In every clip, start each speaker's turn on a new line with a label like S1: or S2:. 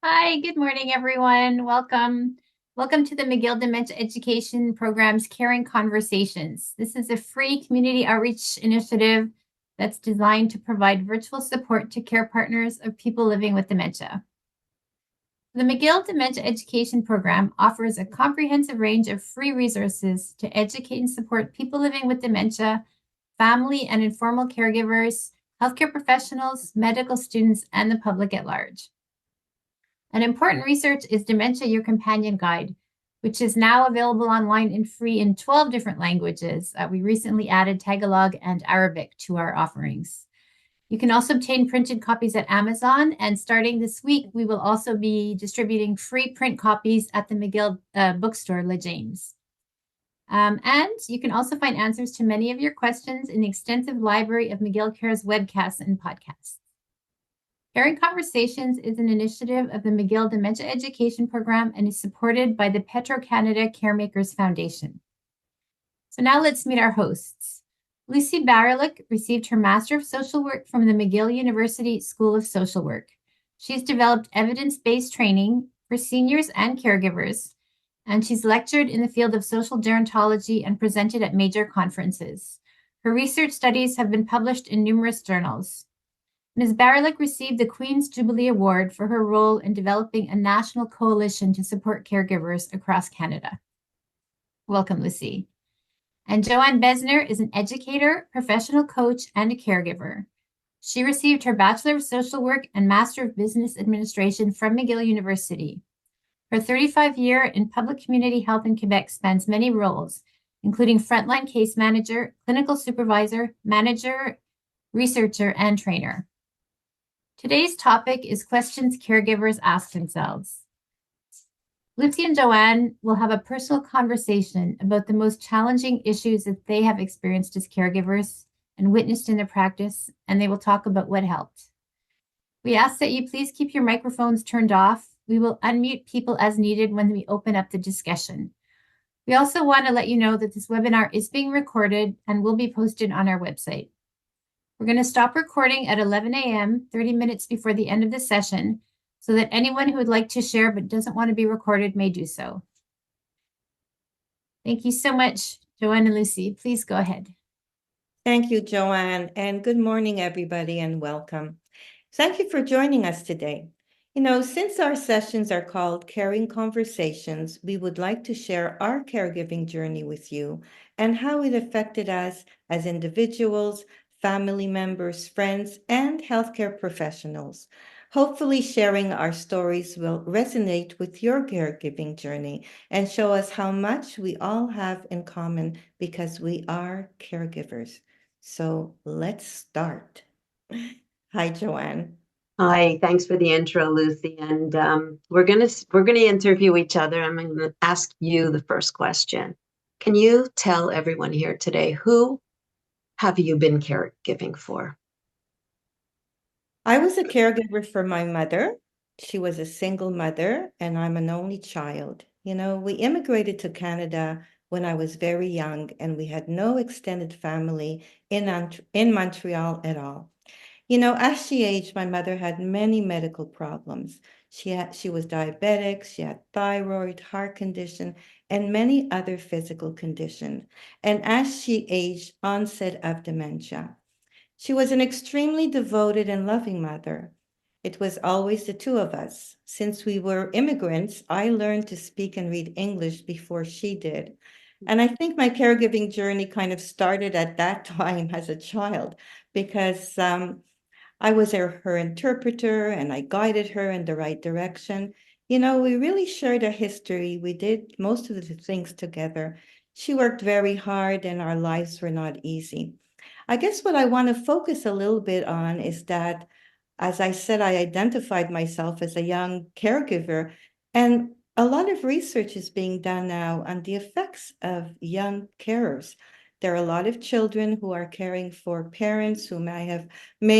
S1: Hi, good morning, everyone. Welcome. Welcome to the McGill Dementia Education Program's Caring Conversations. This is a free community outreach initiative that's designed to provide virtual support to care partners of people living with dementia. The McGill Dementia Education Program offers a comprehensive range of free resources to educate and support people living with dementia, family and informal caregivers, healthcare professionals, medical students, and the public at large. An important research is Dementia Your Companion Guide, which is now available online and free in 12 different languages. We recently added Tagalog and Arabic to our offerings. You can also obtain printed copies at Amazon, and starting this week, we will also be distributing free print copies at the McGill bookstore, La James. And you can also find answers to many of your questions in the extensive library of McGill Care's webcasts and podcasts. Caring Conversations is an initiative of the McGill Dementia Education Program and is supported by the Petro-Canada Caremakers Foundation. So now let's meet our hosts. Lucy Bariluk received her Master of Social Work from the McGill University School of Social Work. She's developed evidence-based training for seniors and caregivers, and she's lectured in the field of social gerontology and presented at major conferences. Her research studies have been published in numerous journals. Ms. Bariluk received the Queen's Jubilee Award for her role in developing a national coalition to support caregivers across Canada. Welcome, Lucy. And Joanne Besner is an educator, professional coach, and a caregiver. She received her Bachelor of Social Work and Master of Business Administration from McGill University. Her 35-year in public community health in Quebec spans many roles, including frontline case manager, clinical supervisor, manager, researcher, and trainer. Today's topic is questions caregivers ask themselves. Lucy and Joanne will have a personal conversation about the most challenging issues that they have experienced as caregivers and witnessed in their practice, and they will talk about what helped. We ask that you please keep your microphones turned off. We will unmute people as needed when we open up the discussion. We also want to let you know that this webinar is being recorded and will be posted on our website. We're going to stop recording at 11 a.m., 30 minutes before the end of the session, so that anyone who would like to share but doesn't want to be recorded may do so. Thank you so much, Joanne and Lucy. Please go ahead.
S2: Thank you, Joanne, and good morning, everybody, and welcome. Thank you for joining us today. Since our sessions are called Caring Conversations, we would like to share our caregiving journey with you and how it affected us as individuals, family members, friends, and healthcare professionals. Hopefully, sharing our stories will resonate with your caregiving journey and show us how much we all have in common because we are caregivers. So let's start. Hi, Joanne.
S3: Hi, thanks for the intro, Lucy. And we're gonna interview each other. I'm gonna ask you the first question. Can you tell everyone here today, who have you been caregiving for?
S2: I was a caregiver for my mother. She was a single mother, and I'm an only child. We immigrated to Canada when I was very young, and we had no extended family in Montreal at all. As she aged, my mother had many medical problems. She was diabetic, she had thyroid, heart condition, and many other physical conditions. And as she aged, onset of dementia. She was an extremely devoted and loving mother. It was always the two of us. Since we were immigrants, I learned to speak and read English before she did. And I think my caregiving journey kind of started at that time as a child because I was her interpreter and I guided her in the right direction. We really shared a history. We did most of the things together. She worked very hard and our lives were not easy. I guess what I want to focus a little bit on is that, as I said, I identified myself as a young caregiver, and a lot of research is being done now on the effects of young carers. There are a lot of children who are caring for parents who may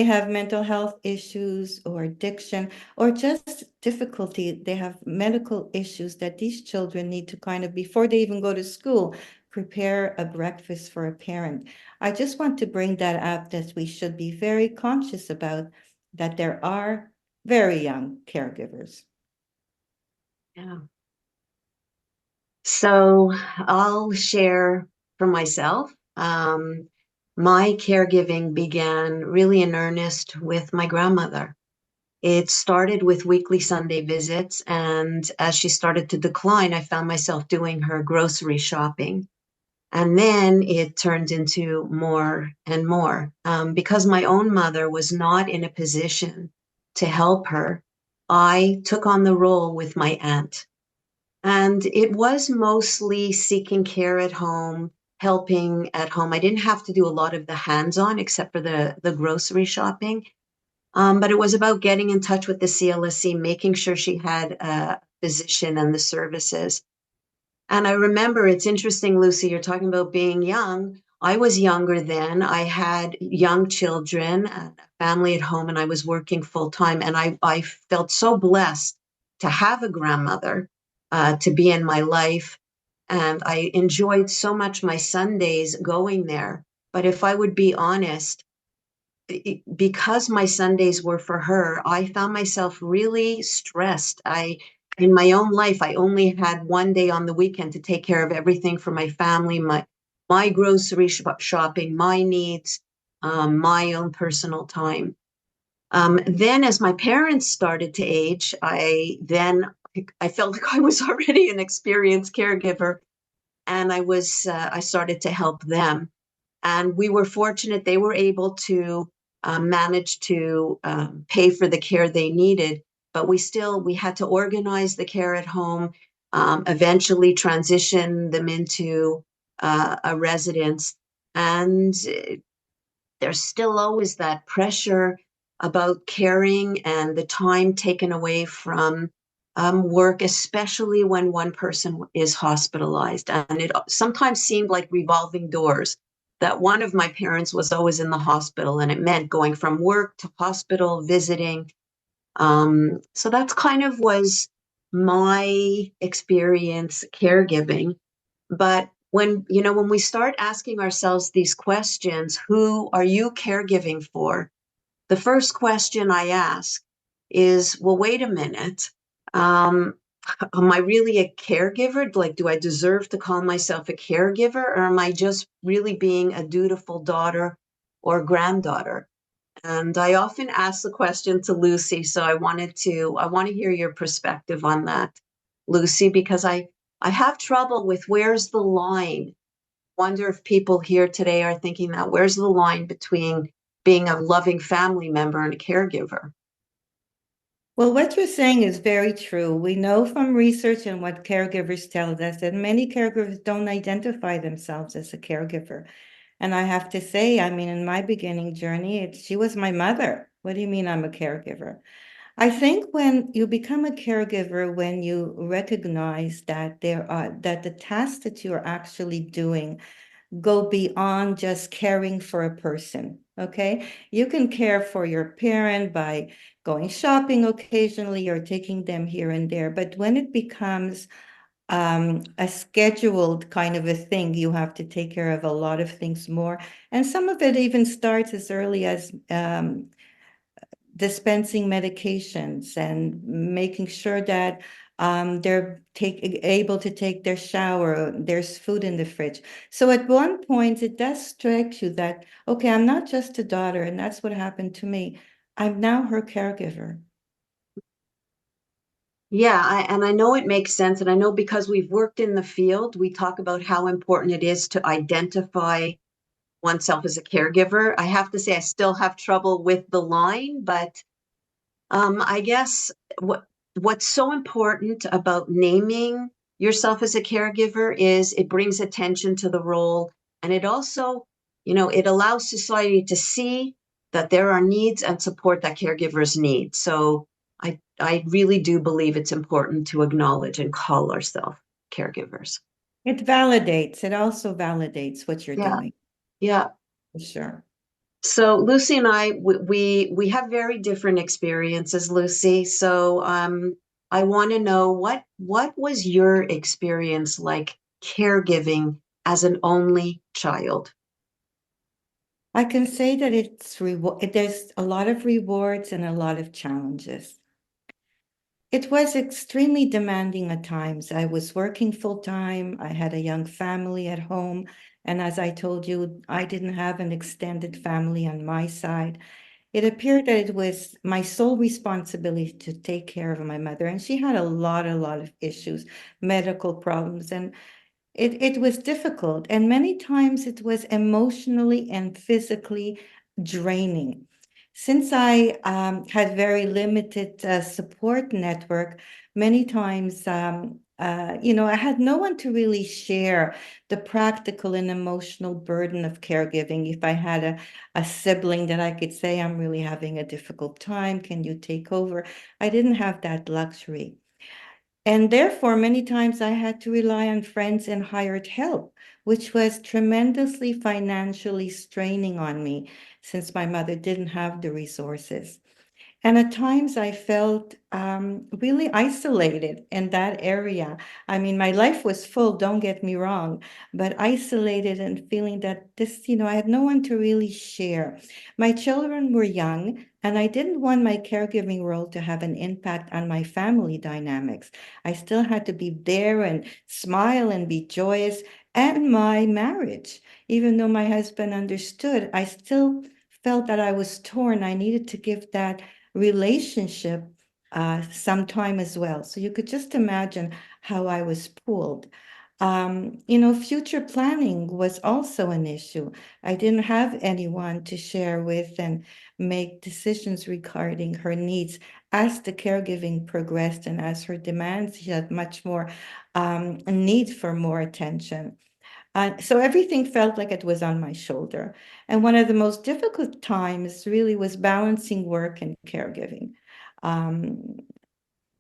S2: have mental health issues or addiction or just difficulty. They have medical issues that these children need to kind of, before they even go to school, prepare a breakfast for a parent. I just want to bring that up that we should be very conscious about that there are very young caregivers.
S3: Yeah. So I'll share for myself. My caregiving began really in earnest with my grandmother. It started with weekly Sunday visits, and as she started to decline, I found myself doing her grocery shopping. And then it turned into more and more. Because my own mother was not in a position to help her, I took on the role with my aunt. And it was mostly seeking care at home, helping at home. I didn't have to do a lot of the hands-on except for the grocery shopping. But it was about getting in touch with the CLSC, making sure she had a physician and the services. And I remember, it's interesting, Lucy, you're talking about being young. I was younger then. I had young children and a family at home, and I was working full time. And I felt so blessed to have a grandmother to be in my life. And I enjoyed so much my Sundays going there. But if I would be honest, because my Sundays were for her, I found myself really stressed. In my own life, I only had one day on the weekend to take care of everything for my family, my grocery shopping, my needs, my own personal time. Then, as my parents started to age, I felt like I was already an experienced caregiver, and I started to help them. And we were fortunate; they were able to manage to pay for the care they needed. But we had to organize the care at home, eventually transition them into a residence, and there's still always that pressure about caring and the time taken away from work, especially when one person is hospitalized. And it sometimes seemed like revolving doors, that one of my parents was always in the hospital, and it meant going from work to hospital, visiting. So that's kind of was my experience caregiving. But when we start asking ourselves these questions, who are you caregiving for? The first question I ask is, well, wait a minute. Um, am I really a caregiver? Like, do I deserve to call myself a caregiver, or am I just really being a dutiful daughter or granddaughter? And I often ask the question to Lucy, so I want to hear your perspective on that, Lucy, because I have trouble with where's the line. Wonder if people here today are thinking that where's the line between being a loving family member and a caregiver?
S2: Well, what you're saying is very true. We know from research and what caregivers tell us that many caregivers don't identify themselves as a caregiver. And I have to say, I mean, in my beginning journey, she was my mother. What do you mean I'm a caregiver? I think when you become a caregiver, when you recognize that that the tasks that you're actually doing go beyond just caring for a person, okay? You can care for your parent by going shopping occasionally or taking them here and there, but when it becomes a scheduled kind of a thing, you have to take care of a lot of things more. And some of it even starts as early as dispensing medications and making sure that they're able to take their shower, there's food in the fridge. So at one point, it does strike you that, okay, I'm not just a daughter, and that's what happened to me. I'm now her caregiver.
S3: Yeah, and I know it makes sense. And I know because we've worked in the field, we talk about how important it is to identify oneself as a caregiver. I have to say, I still have trouble with the line, but I guess what's so important about naming yourself as a caregiver is it brings attention to the role, and it also, it allows society to see that there are needs and support that caregivers need. So I really do believe it's important to acknowledge and call ourselves caregivers.
S2: It also validates what you're
S3: Yeah,
S2: doing,
S3: yeah.
S2: for sure.
S3: So Lucy and I, we have very different experiences, Lucy. So I want to know what was your experience like caregiving as an only child?
S2: I can say that there's a lot of rewards and a lot of challenges. It was extremely demanding at times. I was working full time. I had a young family at home. And as I told you, I didn't have an extended family on my side. It appeared that it was my sole responsibility to take care of my mother. And she had a lot of issues, medical problems. And it was difficult. And many times it was emotionally and physically draining. Since I had very limited support network, many times, I had no one to really share the practical and emotional burden of caregiving. If I had a sibling that I could say, I'm really having a difficult time, can you take over? I didn't have that luxury. And therefore, many times I had to rely on friends and hired help, which was tremendously financially straining on me since my mother didn't have the resources. And at times I felt really isolated in that area. I mean, my life was full, don't get me wrong, but isolated and feeling that this, I had no one to really share. My children were young, and I didn't want my caregiving role to have an impact on my family dynamics. I still had to be there and smile and be joyous, and my marriage. Even though my husband understood, I still felt that I was torn. I needed to give that relationship some time as well. So you could just imagine how I was pulled. Future planning was also an issue. I didn't have anyone to share with and make decisions regarding her needs. As the caregiving progressed and as her demands, she had much more need for more attention. So everything felt like it was on my shoulder. And one of the most difficult times really was balancing work and caregiving. Um,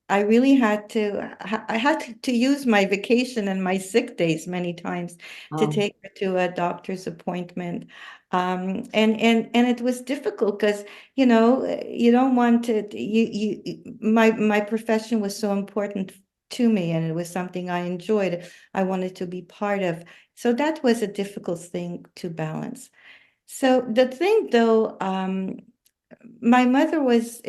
S2: I really I had to use my vacation and my sick days many times to
S3: Oh,
S2: take her to a doctor's appointment. And it was difficult because, you don't want to, my profession was so important to me, and it was something I enjoyed. I wanted to be part of. So that was a difficult thing to balance. So the thing though, my mother was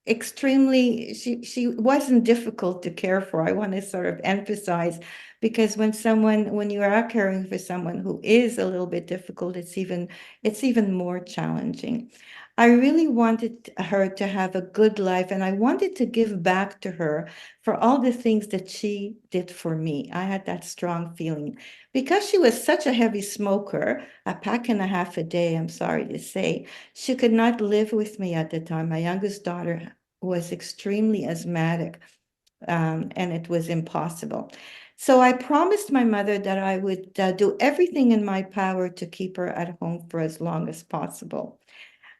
S2: extremely, she wasn't difficult to care for. I want to sort of emphasize, because when you are caring for someone who is a little bit difficult, it's even more challenging. I really wanted her to have a good life, and I wanted to give back to her for all the things that she did for me. I had that strong feeling. Because she was such a heavy smoker, a pack and a half a day, I'm sorry to say, she could not live with me at the time. My youngest daughter was extremely asthmatic, and it was impossible. So I promised my mother that I would do everything in my power to keep her at home for as long as possible.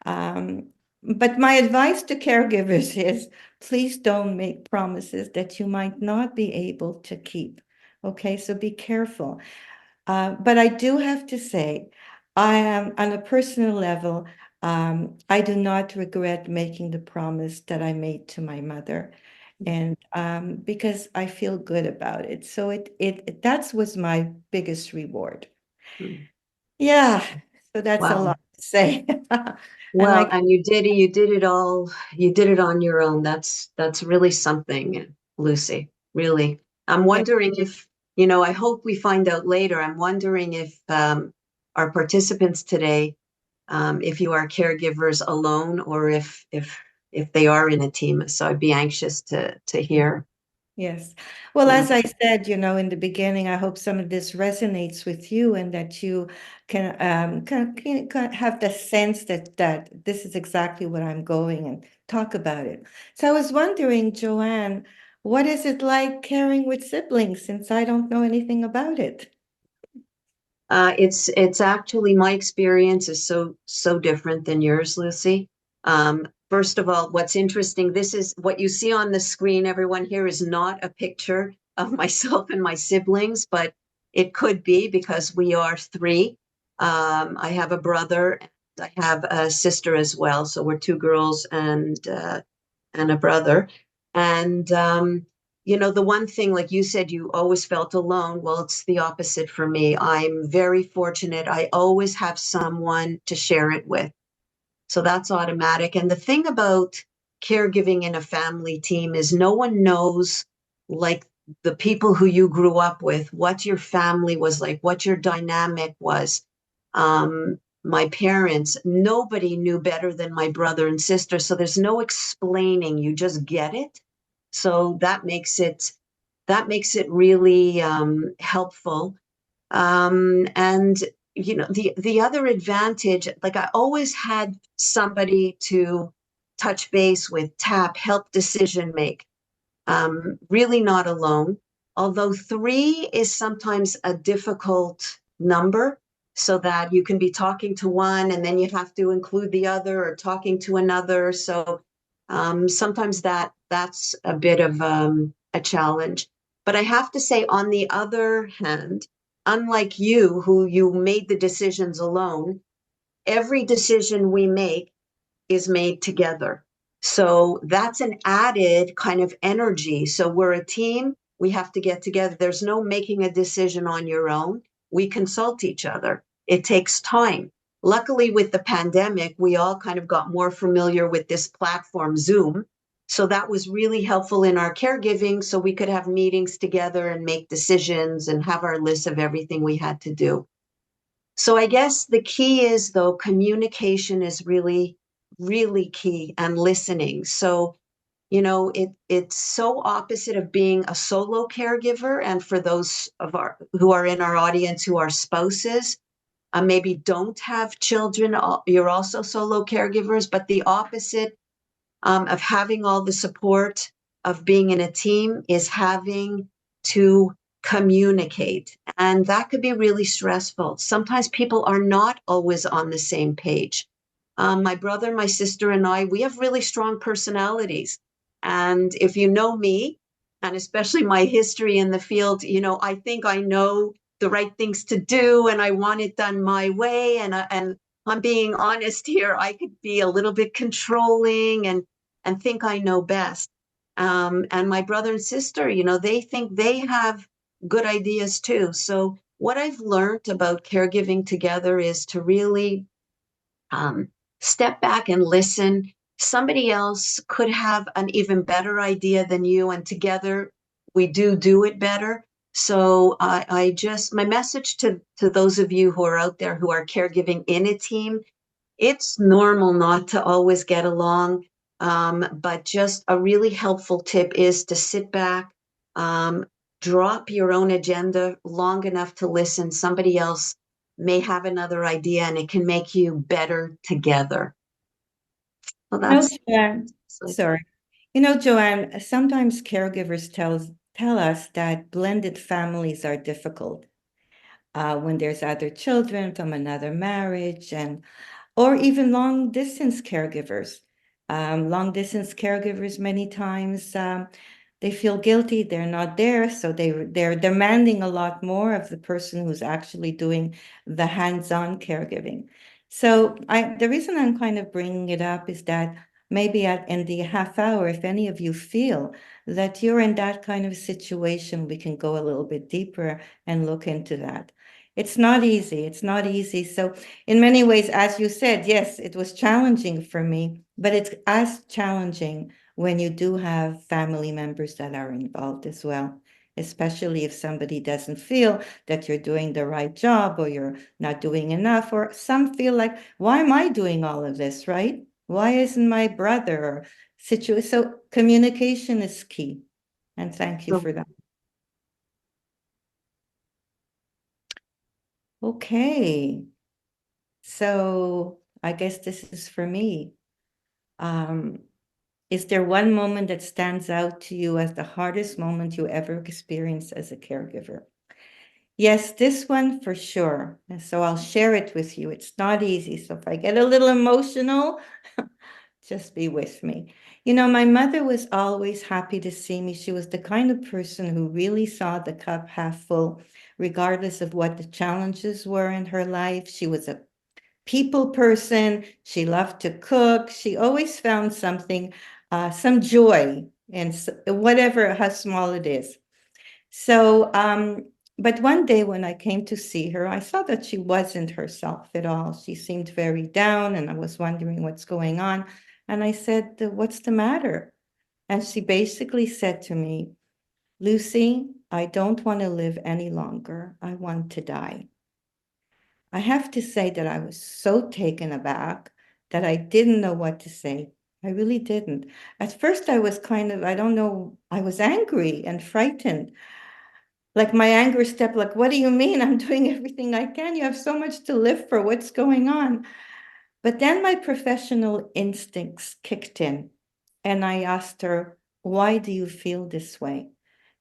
S2: Um, but my advice to caregivers is, please don't make promises that you might not be able to keep. Okay, so be careful. But I do have to say, I am on a personal level, I do not regret making the promise that I made to my mother, and because I feel good about it. So that was my biggest reward.
S3: mm,
S2: Yeah, so that's a
S3: wow.
S2: lot to say. And
S3: Well, and you did it all, you did it on your own. That's really something, Lucy, really. I'm
S2: yeah,
S3: wondering if, I hope we find out later. I'm wondering if our participants today, if you are caregivers alone or if they are in a team. So I'd be anxious to hear.
S2: yes. Well,
S3: Yeah.
S2: as I said, in the beginning, I hope some of this resonates with you, and that you can have the sense that this is exactly what I'm going, and talk about it. So I was wondering, Joanne, what is it like caring with siblings, since I don't know anything about it?
S3: It's actually my experience is so different than yours, Lucy. First of all, what's interesting, this is what you see on the screen, everyone here, is not a picture of myself and my siblings, but it could be because we are three. I have a brother and I have a sister as well. So we're two girls and a brother. And the one thing, like you said, you always felt alone. Well, it's the opposite for me. I'm very fortunate. I always have someone to share it with. So that's automatic. And the thing about caregiving in a family team is no one knows, like, the people who you grew up with, what your family was like, what your dynamic was. My parents, nobody knew better than my brother and sister. So there's no explaining, you just get it. So that makes it really helpful. And the other advantage, like, I always had somebody to touch base with, tap, help decision make. Really not alone. Although three is sometimes a difficult number, so that you can be talking to one and then you have to include the other, or talking to another. So sometimes that's a bit of a challenge. But I have to say, on the other hand, unlike you, who you made the decisions alone, every decision we make is made together. So that's an added kind of energy. So we're a team. We have to get together. There's no making a decision on your own. We consult each other. It takes time. Luckily, with the pandemic, we all kind of got more familiar with this platform, Zoom. So that was really helpful in our caregiving. So we could have meetings together and make decisions and have our list of everything we had to do. So I guess the key is, though, communication is really, really key, and listening. So, it's so opposite of being a solo caregiver. And for those of our who are in our audience who are spouses, maybe don't have children, you're also solo caregivers. But the opposite of having all the support of being in a team is having to communicate. And that could be really stressful. Sometimes people are not always on the same page. My brother, my sister, and I, we have really strong personalities. And if you know me, and especially my history in the field, I think I know the right things to do, and I want it done my way. And I'm being honest here, I could be a little bit controlling and think I know best. And my brother and sister, they think they have good ideas too. So what I've learned about caregiving together is to really step back and listen. Somebody else could have an even better idea than you, and together we do it better. So my message to those of you who are out there who are caregiving in a team, it's normal not to always get along. But just a really helpful tip is to sit back, drop your own agenda long enough to listen. Somebody else may have another idea, and it can make you better together. Well, that's
S2: Joanne, sorry. Joanne, sometimes caregivers tell us that blended families are difficult when there's other children from another marriage, or even long distance caregivers. Long distance caregivers, many times they feel guilty, they're not there, so they're demanding a lot more of the person who's actually doing the hands-on caregiving. So the reason I'm kind of bringing it up is that maybe in the half hour, if any of you feel that you're in that kind of situation, we can go a little bit deeper and look into that. It's not easy. It's not easy. So in many ways, as you said, yes, it was challenging for me, but it's as challenging when you do have family members that are involved as well, especially if somebody doesn't feel that you're doing the right job, or you're not doing enough, or some feel like, why am I doing all of this, right? Why isn't my brother? So communication is key. And thank you for that. Okay. So I guess this is for me. Is there one moment that stands out to you as the hardest moment you ever experienced as a caregiver? Yes, this one for sure. And so I'll share it with you. It's not easy. So if I get a little emotional, just be with me. My mother was always happy to see me. She was the kind of person who really saw the cup half full, regardless of what the challenges were in her life. She was a people person. She loved to cook. She always found something, some joy in whatever, how small it is. So, but one day when I came to see her, I saw that she wasn't herself at all. She seemed very down, and I was wondering what's going on. And I said, what's the matter? And she basically said to me, Lucy, I don't want to live any longer. I want to die. I have to say that I was so taken aback that I didn't know what to say. I really didn't. At first, I was kind of, I don't know, I was angry and frightened. Like my anger stepped, like, what do you mean? I'm doing everything I can. You have so much to live for. What's going on? But then my professional instincts kicked in, and I asked her, why do you feel this way?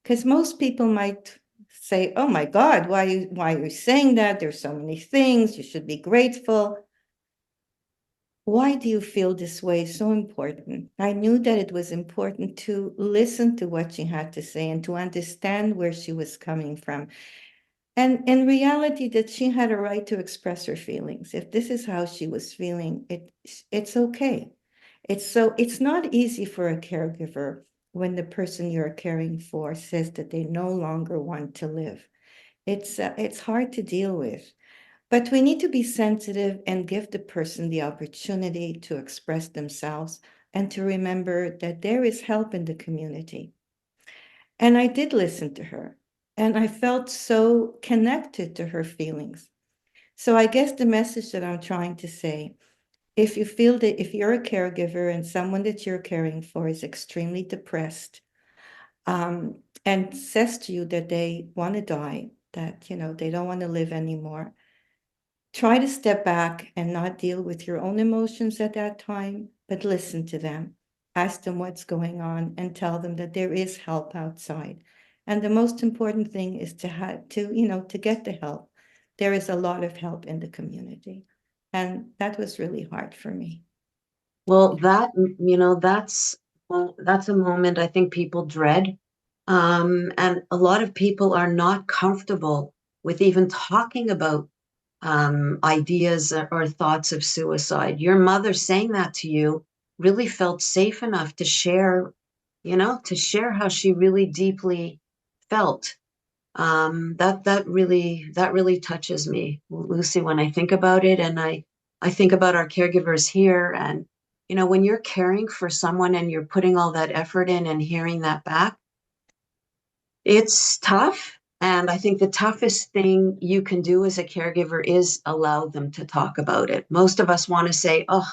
S2: Because most people might say, oh my God, why are you saying that? There's so many things. You should be grateful. Why do you feel this way? So important. I knew that it was important to listen to what she had to say and to understand where she was coming from. And in reality, that she had a right to express her feelings. If this is how she was feeling, it's okay. It's not easy for a caregiver when the person you're caring for says that they no longer want to live. It's hard to deal with. But we need to be sensitive and give the person the opportunity to express themselves and to remember that there is help in the community. And I did listen to her, and I felt so connected to her feelings. So I guess the message that I'm trying to say, if you feel that if you're a caregiver and someone that you're caring for is extremely depressed, and says to you that they want to die, that they don't want to live anymore, try to step back and not deal with your own emotions at that time, but listen to them. Ask them what's going on and tell them that there is help outside. And the most important thing is to get the help. There is a lot of help in the community. And that was really hard for me.
S3: Well, that's a moment I think people dread. And a lot of people are not comfortable with even talking about ideas or thoughts of suicide. Your mother saying that to you really felt safe enough to share, to share how she really deeply felt. That really touches me, Lucy, when I think about it, and I think about our caregivers here, and when you're caring for someone and you're putting all that effort in and hearing that back, it's tough. And I think the toughest thing you can do as a caregiver is allow them to talk about it. Most of us want to say, oh,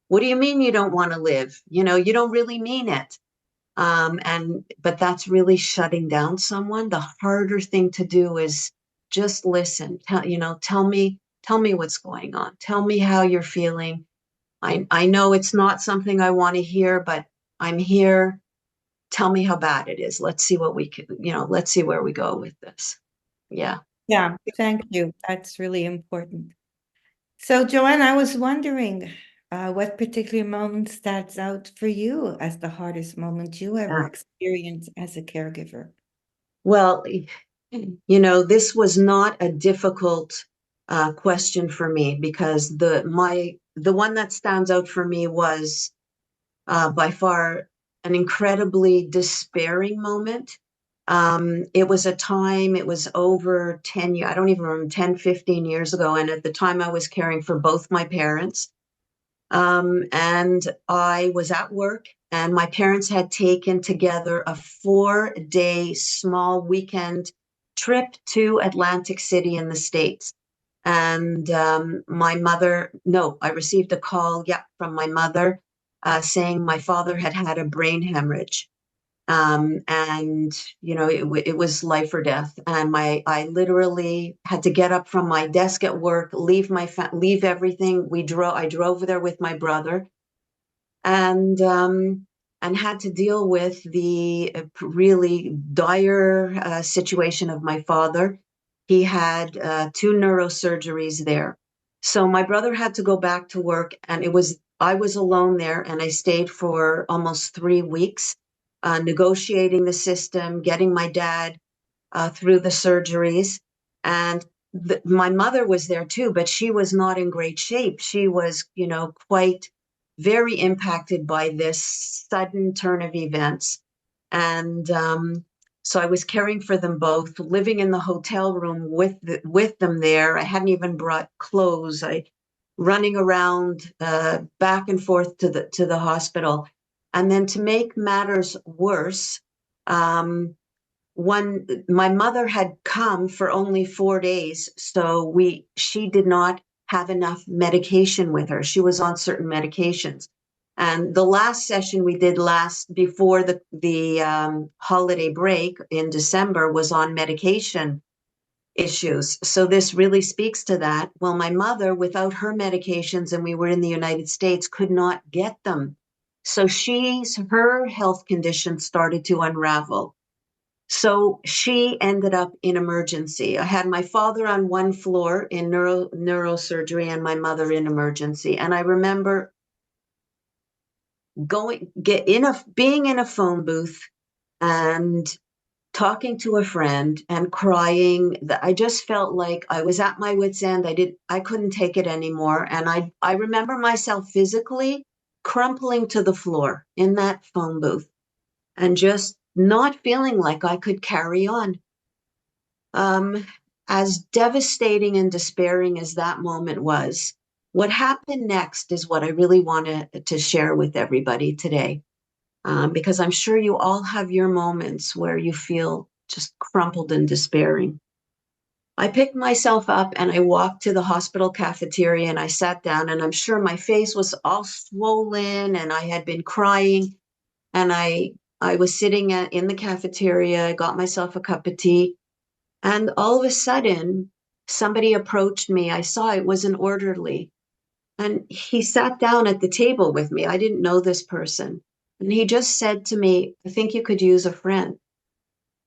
S3: what do you mean you don't want to live? You don't really mean it. But that's really shutting down someone. The harder thing to do is just listen. Tell me what's going on. Tell me how you're feeling. I know it's not something I want to hear, but I'm here. Tell me how bad it is. Let's see what we can, let's see where we go with this. Yeah.
S2: Yeah, thank you. That's really important. So, Joanne, I was wondering what particular moment stands out for you as the hardest moment you ever experienced as a caregiver?
S3: Well, this was not a difficult question for me, because the one that stands out for me was by far an incredibly despairing moment. It was a time, it was over 10 years, I don't even remember, 10, 15 years ago. And at the time I was caring for both my parents. And I was at work, and my parents had taken together a 4-day small weekend trip to Atlantic City in the States. And I received a call, from my mother, saying my father had had a brain hemorrhage. And it was life or death. And I literally had to get up from my desk at work, leave everything. I drove there with my brother, and had to deal with the really dire situation of my father. He had 2 neurosurgeries there. So my brother had to go back to work, and I was alone there, and I stayed for almost 3 weeks, negotiating the system, getting my dad through the surgeries. And my mother was there too, but she was not in great shape. She was, quite very impacted by this sudden turn of events. And so I was caring for them both, living in the hotel room with them there. I hadn't even brought clothes. I running around back and forth to the hospital. And then to make matters worse, my mother had come for only 4 days, so she did not have enough medication with her. She was on certain medications. And the last session we did before the holiday break in December was on medication issues. So this really speaks to that. Well, my mother, without her medications, and we were in the United States, could not get them. So her health condition started to unravel. So she ended up in emergency. I had my father on one floor in neurosurgery and my mother in emergency. And I remember being in a phone booth and talking to a friend and crying. I just felt like I was at my wit's end. I couldn't take it anymore. And I remember myself physically crumpling to the floor in that phone booth and just not feeling like I could carry on. As devastating and despairing as that moment was, what happened next is what I really wanted to share with everybody today. Because I'm sure you all have your moments where you feel just crumpled and despairing. I picked myself up and I walked to the hospital cafeteria and I sat down, and I'm sure my face was all swollen and I had been crying, and I was sitting in the cafeteria. I got myself a cup of tea, and all of a sudden somebody approached me. I saw it was an orderly, and he sat down at the table with me. I didn't know this person. And he just said to me, "I think you could use a friend."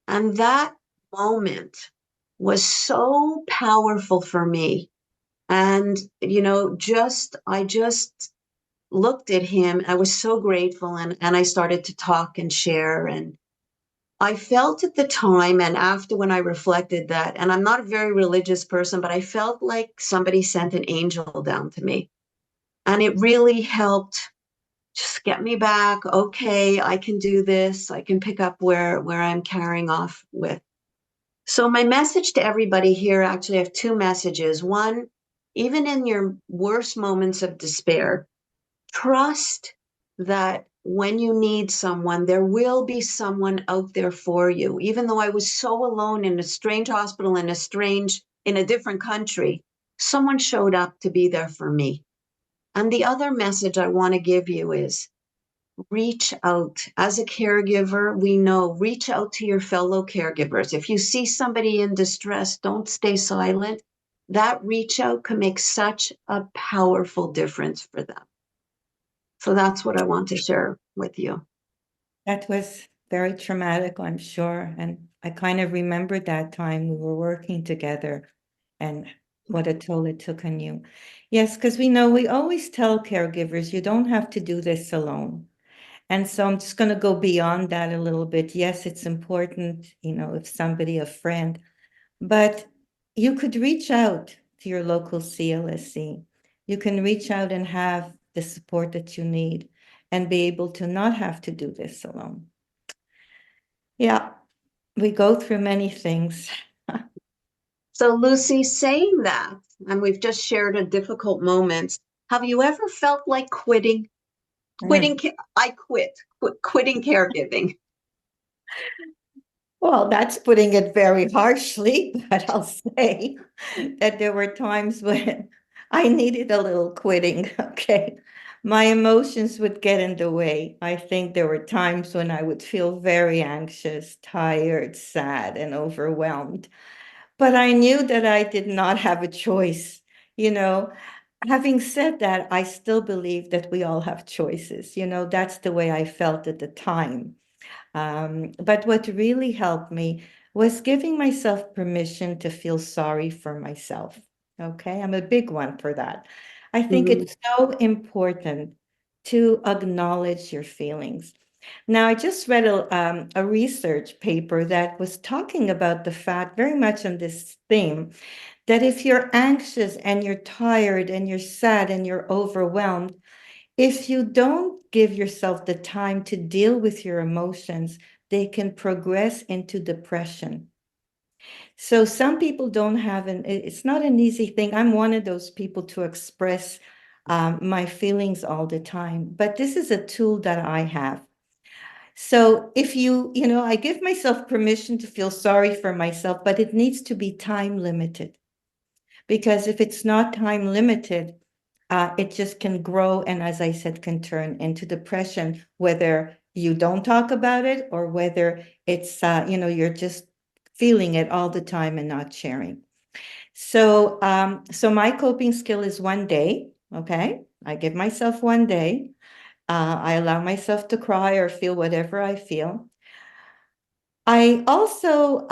S3: And that moment was so powerful for me. And, I just looked at him. I was so grateful. And I started to talk and share. And I felt at the time, and after, when I reflected, that, and I'm not a very religious person, but I felt like somebody sent an angel down to me. And it really helped just get me back. Okay, I can do this. I can pick up where I'm carrying off with. So my message to everybody here, actually, I have two messages. One, even in your worst moments of despair, trust that when you need someone, there will be someone out there for you. Even though I was so alone in a strange hospital in a different country, someone showed up to be there for me. And the other message I want to give you is reach out. As a caregiver, we know, reach out to your fellow caregivers. If you see somebody in distress, don't stay silent. That reach out can make such a powerful difference for them. So that's what I want to share with you.
S2: That was very traumatic, I'm sure. And I kind of remember that time we were working together and what a toll it took on you. Yes, because we always tell caregivers, you don't have to do this alone. And so I'm just going to go beyond that a little bit. Yes, it's important, if somebody, a friend, but you could reach out to your local CLSC. You can reach out and have the support that you need and be able to not have to do this alone. Yeah, we go through many things.
S3: So Lucy, saying that, and we've just shared a difficult moment, have you ever felt like quitting? Quitting caregiving.
S2: Well, that's putting it very harshly, but I'll say that there were times when I needed a little quitting, okay? My emotions would get in the way. I think there were times when I would feel very anxious, tired, sad, and overwhelmed. But I knew that I did not have a choice, Having said that, I still believe that we all have choices. That's the way I felt at the time. But what really helped me was giving myself permission to feel sorry for myself. Okay, I'm a big one for that. I think it's so important to acknowledge your feelings. Now, I just read a research paper that was talking about the fact, very much on this theme, that if you're anxious and you're tired and you're sad and you're overwhelmed, if you don't give yourself the time to deal with your emotions, they can progress into depression. So some people don't have it's not an easy thing. I'm one of those people to express my feelings all the time, but this is a tool that I have. So if I give myself permission to feel sorry for myself, but it needs to be time limited. Because if it's not time limited, it just can grow. And as I said, can turn into depression, whether you don't talk about it or whether it's, you're just feeling it all the time and not sharing. So, so my coping skill is 1 day. Okay. I give myself 1 day. I allow myself to cry or feel whatever I feel. I also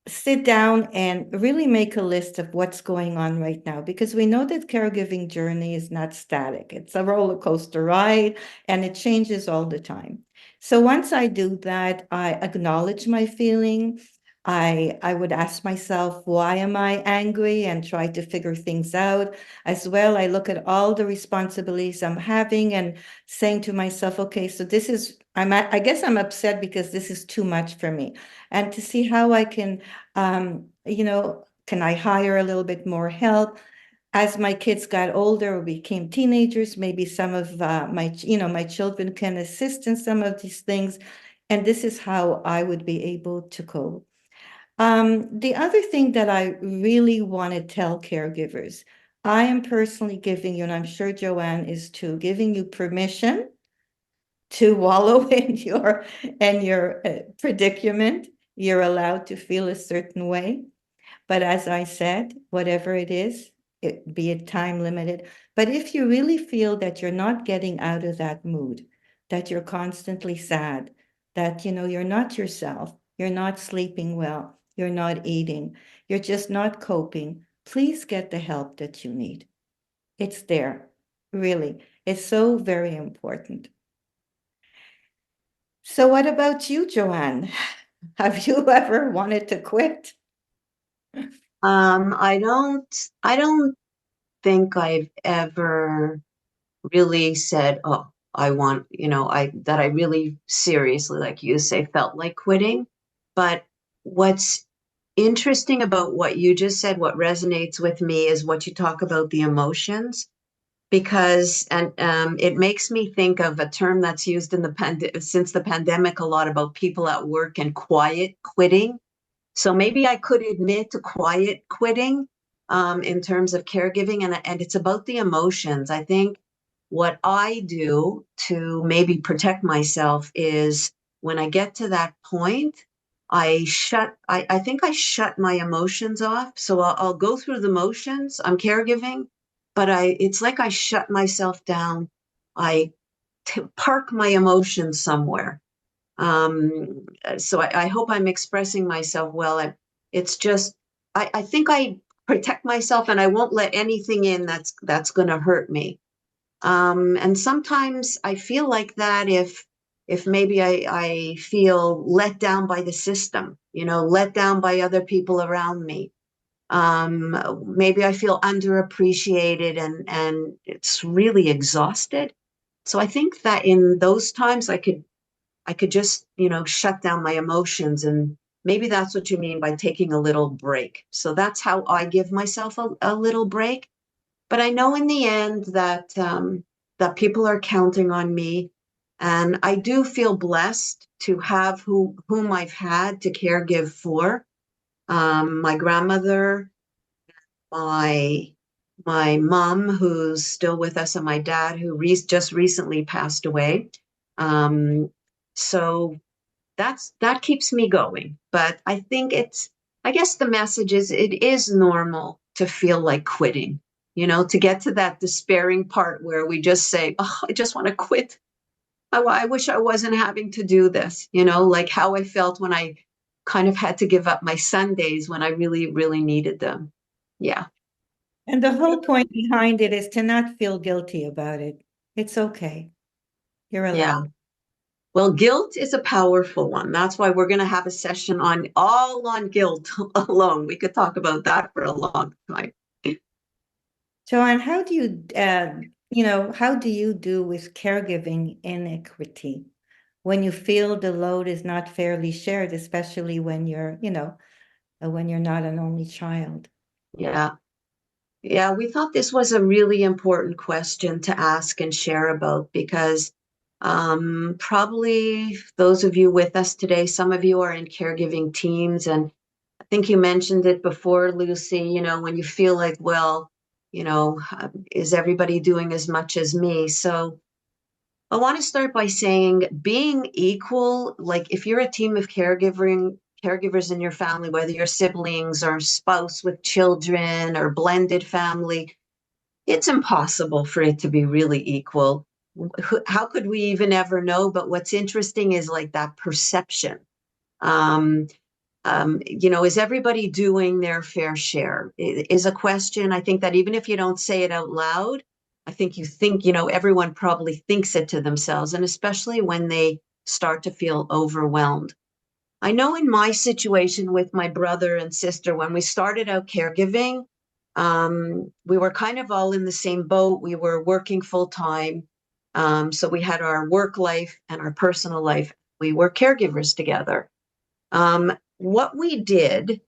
S2: sit down and really make a list of what's going on right now, because we know that caregiving journey is not static. It's a roller coaster ride and it changes all the time. So once I do that, I acknowledge my feeling. I would ask myself, why am I angry, and try to figure things out. As well, I look at all the responsibilities I'm having and saying to myself, okay, so I guess I'm upset because this is too much for me. And to see how I can, can I hire a little bit more help? As my kids got older or became teenagers, maybe some of my children can assist in some of these things. And this is how I would be able to cope. The other thing that I really want to tell caregivers, I am personally giving you, and I'm sure Joanne is too, giving you permission to wallow in your predicament. You're allowed to feel a certain way. But as I said, whatever it is, be it time limited. But if you really feel that you're not getting out of that mood, that you're constantly sad, that you're not yourself, you're not sleeping well, you're not eating, you're just not coping, please get the help that you need. It's there, really. It's so very important. So what about you, Joanne? Have you ever wanted to quit?
S3: I don't think I've ever really said, oh, I want, that I really seriously, like you say, felt like quitting. But what's interesting about what you just said, what resonates with me, is what you talk about, the emotions, because it makes me think of a term that's used in since the pandemic a lot, about people at work and quiet quitting. So maybe I could admit to quiet quitting in terms of caregiving, and it's about the emotions. I think what I do to maybe protect myself is, when I get to that point, I think I shut my emotions off. So I'll go through the motions. I'm caregiving, but it's like I shut myself down. I park my emotions somewhere. So I hope I'm expressing myself well. It's just, I think I protect myself, and I won't let anything in that's going to hurt me. And sometimes I feel like that if maybe I feel let down by the system, let down by other people around me. Maybe I feel underappreciated, and it's really exhausted. So I think that in those times I could just, shut down my emotions. And maybe that's what you mean by taking a little break. So that's how I give myself a little break. But I know in the end that people are counting on me. And I do feel blessed to have whom I've had to caregive for. My grandmother, my my mom, who's still with us, and my dad, who just recently passed away. Um, so that keeps me going. But I guess the message is, it is normal to feel like quitting, to get to that despairing part where we just say, oh, I just want to quit. I wish I wasn't having to do this, like how I felt when I kind of had to give up my Sundays when I really, really needed them. Yeah.
S2: And the whole point behind it is to not feel guilty about it. It's okay. You're
S3: Yeah.
S2: allowed.
S3: Well, guilt is a powerful one. That's why we're going to have a session on guilt alone. We could talk about that for a long time.
S2: Joanne, how do how do you do with caregiving inequity when you feel the load is not fairly shared, especially when you're, when you're not an only child.
S3: Yeah. Yeah, we thought this was a really important question to ask and share about because probably those of you with us today, some of you are in caregiving teams, and I think you mentioned it before, Lucy, when you feel like, well, is everybody doing as much as me? So I want to start by saying being equal, like if you're a team of caregivers in your family, whether you're siblings or spouse with children or blended family, it's impossible for it to be really equal. How could we even ever know? But what's interesting is like that perception. Um, is everybody doing their fair share? Is a question. I think that even if you don't say it out loud, I think everyone probably thinks it to themselves, and especially when they start to feel overwhelmed. I know in my situation with my brother and sister, when we started out caregiving, we were kind of all in the same boat. We were working full time. So we had our work life and our personal life. We were caregivers together. What we did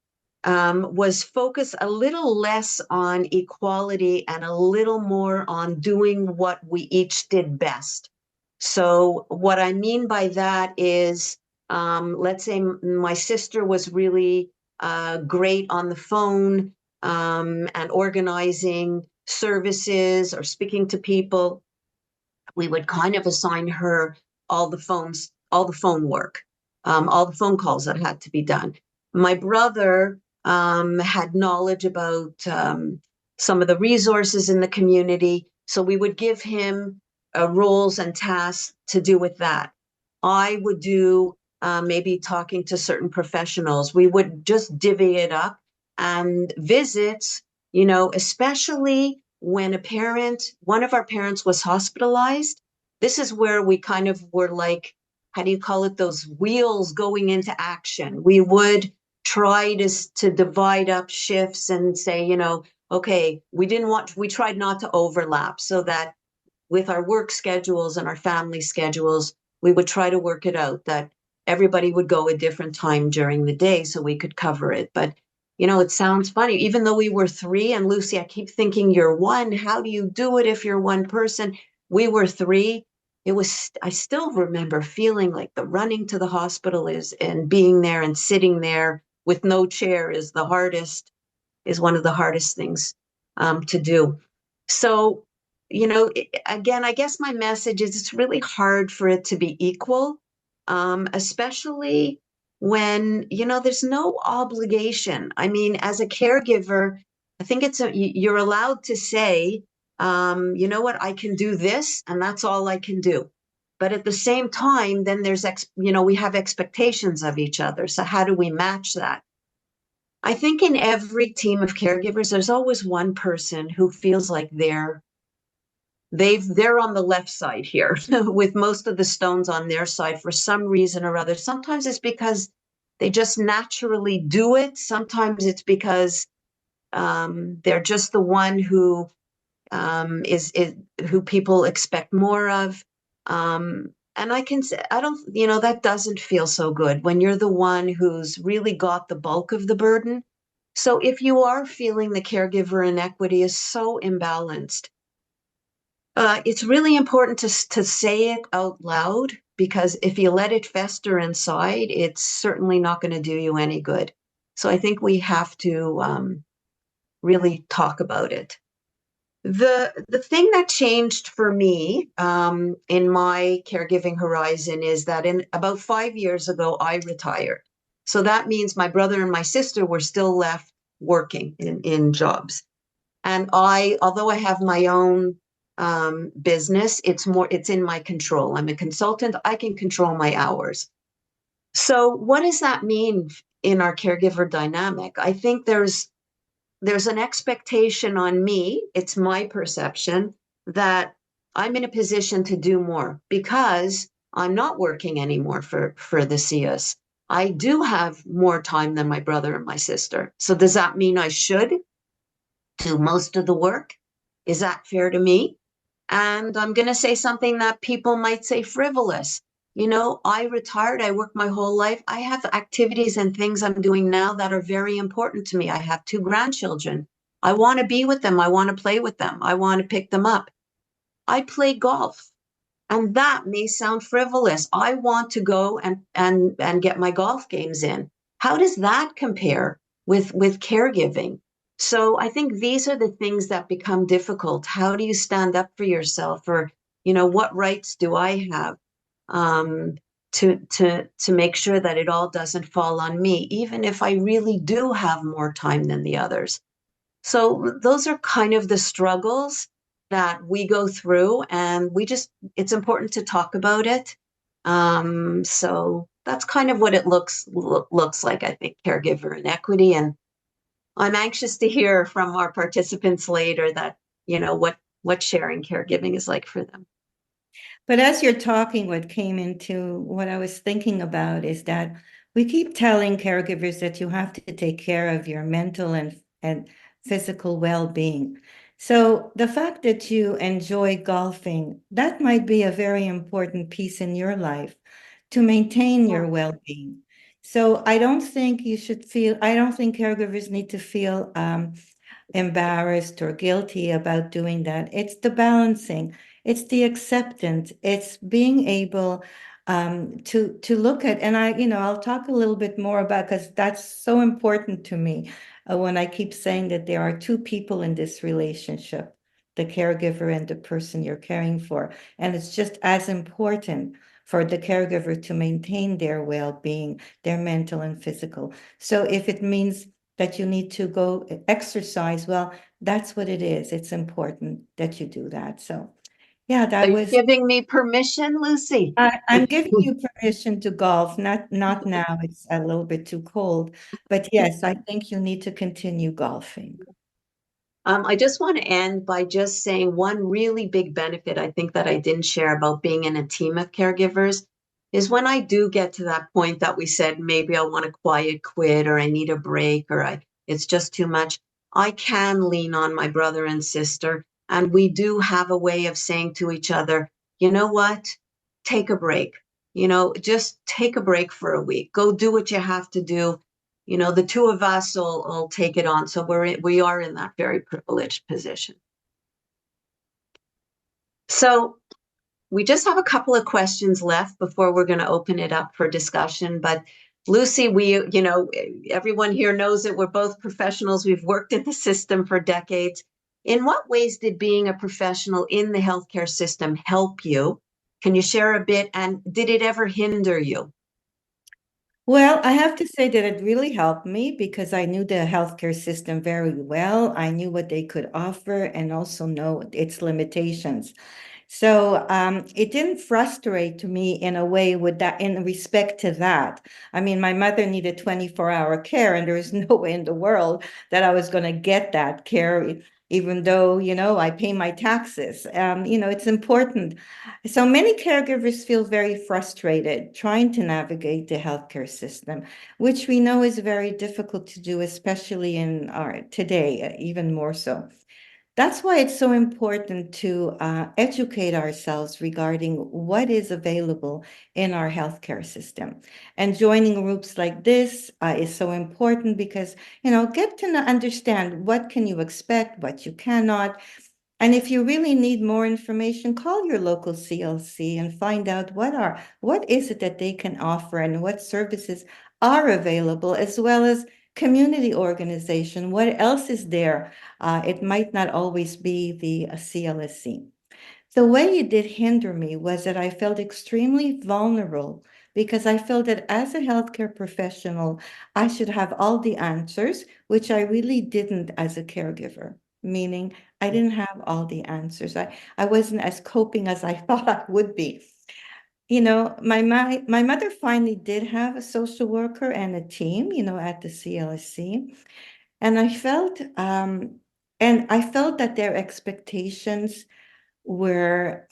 S3: was focus a little less on equality and a little more on doing what we each did best. So what I mean by that is, let's say my sister was really great on the phone and organizing services or speaking to people. We would kind of assign her all the phone work, all the phone calls that had to be done. My brother had knowledge about some of the resources in the community, so we would give him roles and tasks to do with that. I would do maybe talking to certain professionals. We would just divvy it up, and visits, especially when one of our parents was hospitalized. This is where we kind of were like, how do you call it? Those wheels going into action. We would try to divide up shifts and say, okay, we tried not to overlap, so that with our work schedules and our family schedules, we would try to work it out that everybody would go a different time during the day so we could cover it. But it sounds funny, even though we were three, and Lucy, I keep thinking you're one. How do you do it if you're one person? We were three. I still remember feeling like the running to the hospital and being there and sitting there with no chair is one of the hardest things to do. So, again, I guess my message is it's really hard for it to be equal, especially when, there's no obligation. I mean, as a caregiver, I think you're allowed to say, you know what, I can do this, and that's all I can do. But at the same time, then we have expectations of each other. So how do we match that? I think in every team of caregivers, there's always one person who feels like they're on the left side here with most of the stones on their side for some reason or other. Sometimes it's because they just naturally do it. Sometimes it's because they're just the one who is who people expect more of. And I can say, that doesn't feel so good when you're the one who's really got the bulk of the burden. So if you are feeling the caregiver inequity is so imbalanced, it's really important to say it out loud, because if you let it fester inside, it's certainly not going to do you any good. So I think we have to really talk about it. The thing that changed for me in my caregiving horizon is that in about 5 years ago, I retired. So that means my brother and my sister were still left working in jobs. And although I have my own business, it's in my control. I'm a consultant. I can control my hours. So what does that mean in our caregiver dynamic? I think there's an expectation on me, it's my perception, that I'm in a position to do more because I'm not working anymore for the CIUS. I do have more time than my brother and my sister. So does that mean I should do most of the work? Is that fair to me? And I'm going to say something that people might say frivolous. you know, I retired, I worked my whole life. I have activities and things I'm doing now that are very important to me. I have 2 grandchildren. I want to be with them. I want to play with them. I want to pick them up. I play golf. And that may sound frivolous. I want to go and get my golf games in. How does that compare with caregiving? So I think these are the things that become difficult. How do you stand up for yourself? Or, you know, what rights do I have um, to make sure that it all doesn't fall on me, even if I really do have more time than the others? So those are kind of the struggles that we go through, and it's important to talk about it. So that's kind of what it looks like, I think, caregiver inequity. And I'm anxious to hear from our participants later that, you know, what sharing caregiving is like for them.
S2: But as you're talking, what came into what I was thinking about is that we keep telling caregivers that you have to take care of your mental and physical well-being. So the fact that you enjoy golfing, that might be a very important piece in your life to maintain your well-being. So I don't think I don't think caregivers need to feel embarrassed or guilty about doing that. It's the balancing, it's the acceptance, it's being able to look at, and I'll talk a little bit more about, because that's so important to me when I keep saying that there are 2 people in this relationship, the caregiver and the person you're caring for. And it's just as important for the caregiver to maintain their well-being, their mental and physical. So if it means that you need to go exercise, well, that's what it is. It's important that you do that. So yeah,
S3: Are
S2: that
S3: you
S2: was,
S3: giving me permission, Lucy?
S2: I'm giving you permission to golf, not now, it's a little bit too cold, but yes, I think you need to continue golfing.
S3: I just want to end by just saying one really big benefit I think that I didn't share about being in a team of caregivers is when I do get to that point that we said maybe I want to quiet quit or I need a break or it's just too much. I can lean on my brother and sister, and we do have a way of saying to each other, you know what? Take a break. You know, just take a break for a week. Go do what you have to do. You know, the 2 of us will take it on. So we are in that very privileged position. So we just have a couple of questions left before we're going to open it up for discussion. But Lucy, everyone here knows that we're both professionals. We've worked in the system for decades. In what ways did being a professional in the healthcare system help you? Can you share a bit? And did it ever hinder you?
S2: Well, I have to say that it really helped me because I knew the healthcare system very well. I knew what they could offer and also know its limitations. So it didn't frustrate me in a way with that, in respect to that. I mean, my mother needed 24-hour care, and there was no way in the world that I was going to get that care, even though, I pay my taxes. It's important. So many caregivers feel very frustrated trying to navigate the healthcare system, which we know is very difficult to do, especially in our today, even more so. That's why it's so important to educate ourselves regarding what is available in our healthcare system. And joining groups like this is so important because, get to understand what can you expect, what you cannot. And if you really need more information, call your local CLC and find out what is it that they can offer and what services are available, as well as community organization. What else is there? It might not always be the CLSC. The way it did hinder me was that I felt extremely vulnerable because I felt that as a healthcare professional, I should have all the answers, which I really didn't as a caregiver, meaning I didn't have all the answers. I wasn't as coping as I thought I would be. My mother finally did have a social worker and a team, at the CLSC. And I felt that their expectations were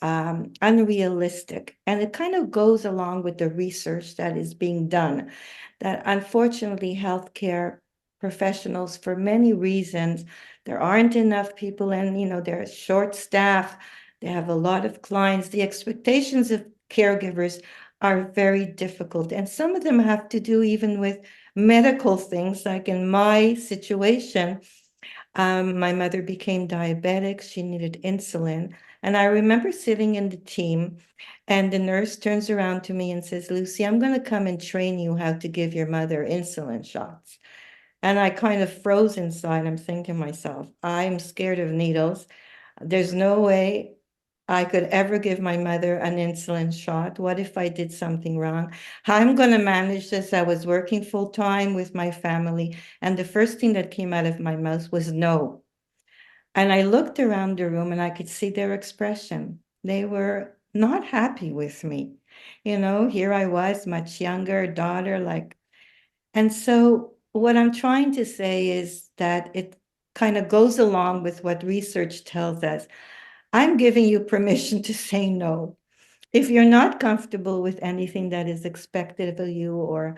S2: unrealistic. And it kind of goes along with the research that is being done, that unfortunately healthcare professionals, for many reasons, there aren't enough people and, they're short staff, they have a lot of clients. The expectations of caregivers are very difficult. And some of them have to do even with medical things, like in my situation. My mother became diabetic. She needed insulin. And I remember sitting in the team, and the nurse turns around to me and says, Lucy, I'm going to come and train you how to give your mother insulin shots. And I kind of froze inside. I'm thinking to myself, I'm scared of needles. There's no way I could ever give my mother an insulin shot. What if I did something wrong? How I'm going to manage this? I was working full time with my family, and the first thing that came out of my mouth was no. And I looked around the room and I could see their expression. They were not happy with me. Here I was, much younger, daughter, like, and so what I'm trying to say is that it kind of goes along with what research tells us. I'm giving you permission to say no. If you're not comfortable with anything that is expected of you, or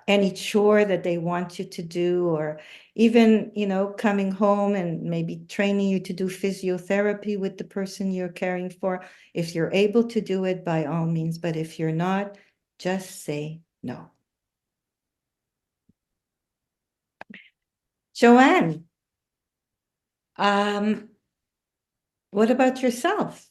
S2: any chore that they want you to do, or even, coming home and maybe training you to do physiotherapy with the person you're caring for, if you're able to do it, by all means. But if you're not, just say no. Joanne, what about yourself?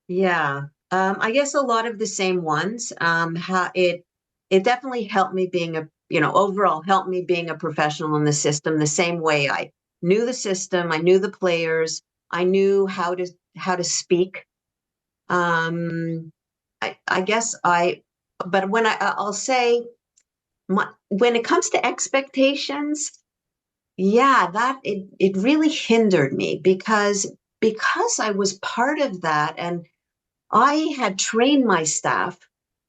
S3: Yeah, I guess a lot of the same ones. How it definitely helped me being overall helped me being a professional in the system the same way. I knew the system, I knew the players, I knew how to speak. I guess but I'll say, when it comes to expectations, yeah, it really hindered me because I was part of that, and I had trained my staff,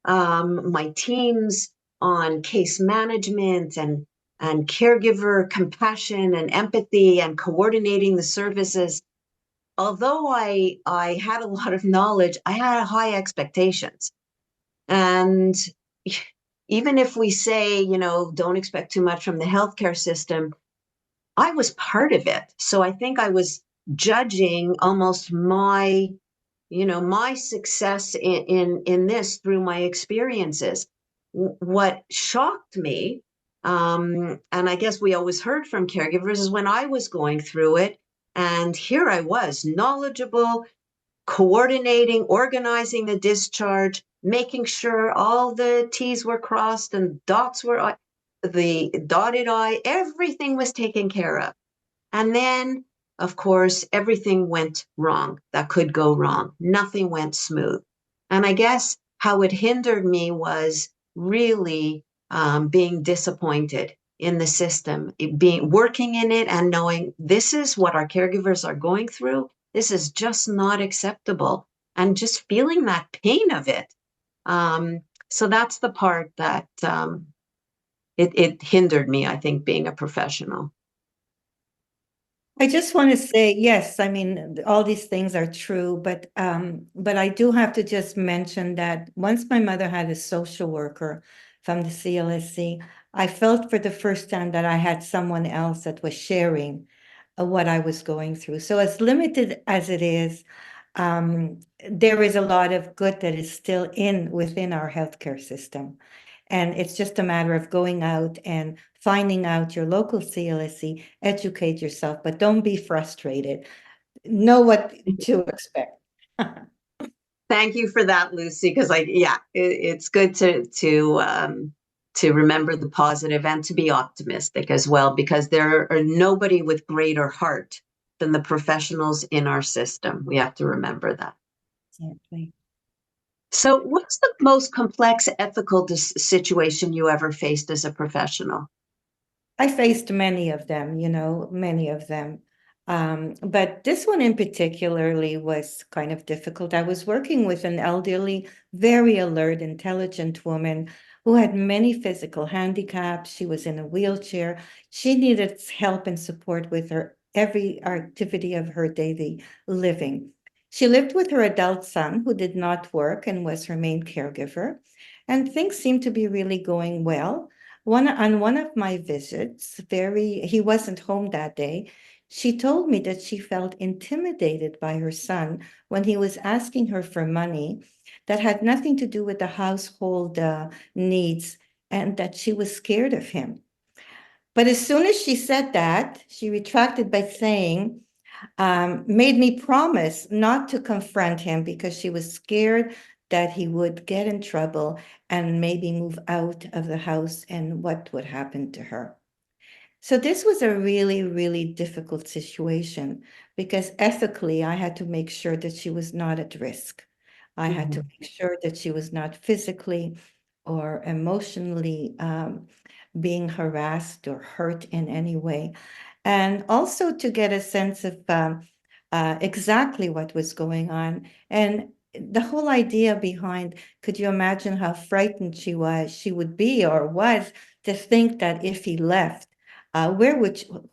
S3: my teams, on case management and caregiver compassion and empathy and coordinating the services. Although I had a lot of knowledge, I had high expectations. And even if we say, don't expect too much from the healthcare system, I was part of it. So I think I was judging almost my success in this through my experiences. What shocked me, and I guess we always heard from caregivers, is when I was going through it, and here I was, knowledgeable, coordinating, organizing the discharge, making sure all the T's were crossed and dots were the dotted I, everything was taken care of. And then, of course, everything went wrong that could go wrong. Nothing went smooth. And I guess how it hindered me was really being disappointed in the system, working in it and knowing this is what our caregivers are going through. This is just not acceptable, and just feeling that pain of it. So that's the part that it hindered me, I think, being a professional.
S2: I just want to say, yes, I mean, all these things are true, but I do have to just mention that once my mother had a social worker from the CLSC, I felt for the first time that I had someone else that was sharing what I was going through. So as limited as it is, there is a lot of good that is still within our healthcare system. And it's just a matter of going out and finding out your local CLSC, educate yourself, but don't be frustrated. Know what to expect.
S3: Thank you for that, Lucy, because it's good to remember the positive and to be optimistic as well, because there are nobody with greater heart than the professionals in our system. We have to remember that.
S2: Exactly.
S3: So what's the most complex ethical situation you ever faced as a professional?
S2: I faced many of them, many of them. But this one in particularly was kind of difficult. I was working with an elderly, very alert, intelligent woman who had many physical handicaps. She was in a wheelchair. She needed help and support with her every activity of her daily living. She lived with her adult son, who did not work and was her main caregiver, and things seemed to be really going well. On one of my visits, he wasn't home that day. She told me that she felt intimidated by her son when he was asking her for money that had nothing to do with the household needs, and that she was scared of him. But as soon as she said that, she retracted by saying, made me promise not to confront him because she was scared that he would get in trouble and maybe move out of the house and what would happen to her. So this was a really, really difficult situation because ethically, I had to make sure that she was not at risk. I had to make sure that she was not physically or emotionally being harassed or hurt in any way. And also to get a sense of exactly what was going on. And the whole idea behind, could you imagine how frightened she would be or was to think that if he left, who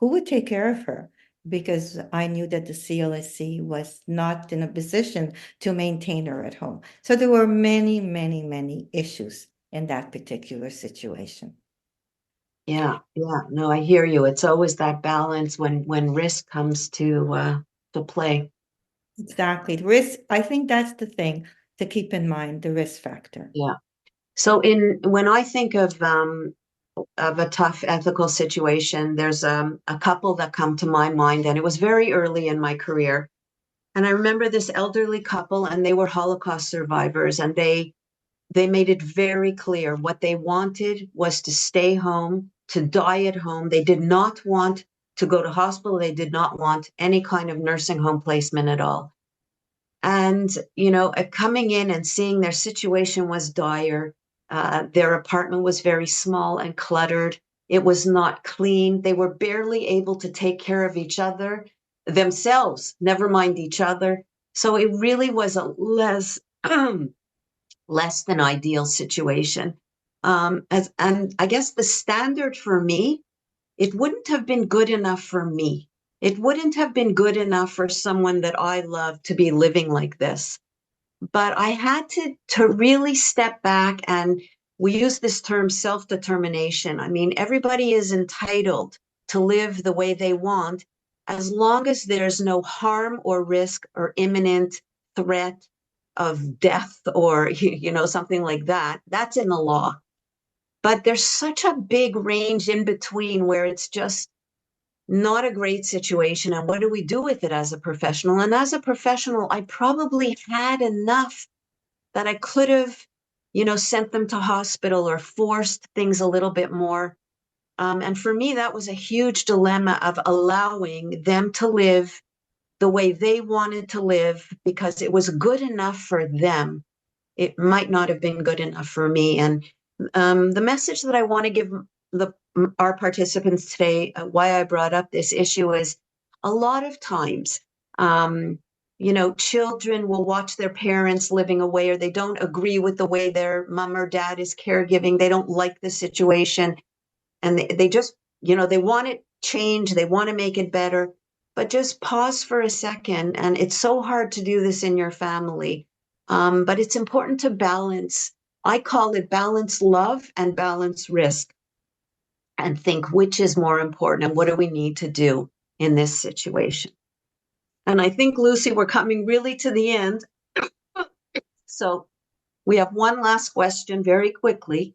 S2: would take care of her? Because I knew that the CLSC was not in a position to maintain her at home. So there were many, many, many issues in that particular situation.
S3: Yeah, yeah. No, I hear you. It's always that balance when risk comes to play.
S2: Exactly. Risk, I think that's the thing to keep in mind, the risk factor.
S3: Yeah. So when I think of a tough ethical situation, there's a couple that come to my mind, and it was very early in my career. And I remember this elderly couple, and they were Holocaust survivors, and they made it very clear what they wanted was to stay home, to die at home. They did not want to go to hospital. They did not want any kind of nursing home placement at all. And, coming in and seeing their situation was dire. Their apartment was very small and cluttered. It was not clean. They were barely able to take care of each other themselves, never mind each other. So it really was a less less than ideal situation. And I guess the standard for me, it wouldn't have been good enough for me. It wouldn't have been good enough for someone that I love to be living like this. But I had to really step back, and we use this term self-determination. I mean, everybody is entitled to live the way they want as long as there's no harm or risk or imminent threat of death or something like that. That's in the law. But there's such a big range in between where it's just not a great situation. And what do we do with it as a professional? And as a professional, I probably had enough that I could have, sent them to hospital or forced things a little bit more. And for me, that was a huge dilemma of allowing them to live the way they wanted to live because it was good enough for them. It might not have been good enough for me. And the message that I want to give our participants today, why I brought up this issue, is a lot of times, children will watch their parents living away, or they don't agree with the way their mom or dad is caregiving. They don't like the situation, and they just, they want it change. They want to make it better, but just pause for a second. And it's so hard to do this in your family. But it's important to balance. I call it balance love and balance risk, and think which is more important and what do we need to do in this situation. And I think, Lucy, we're coming really to the end. So we have one last question very quickly.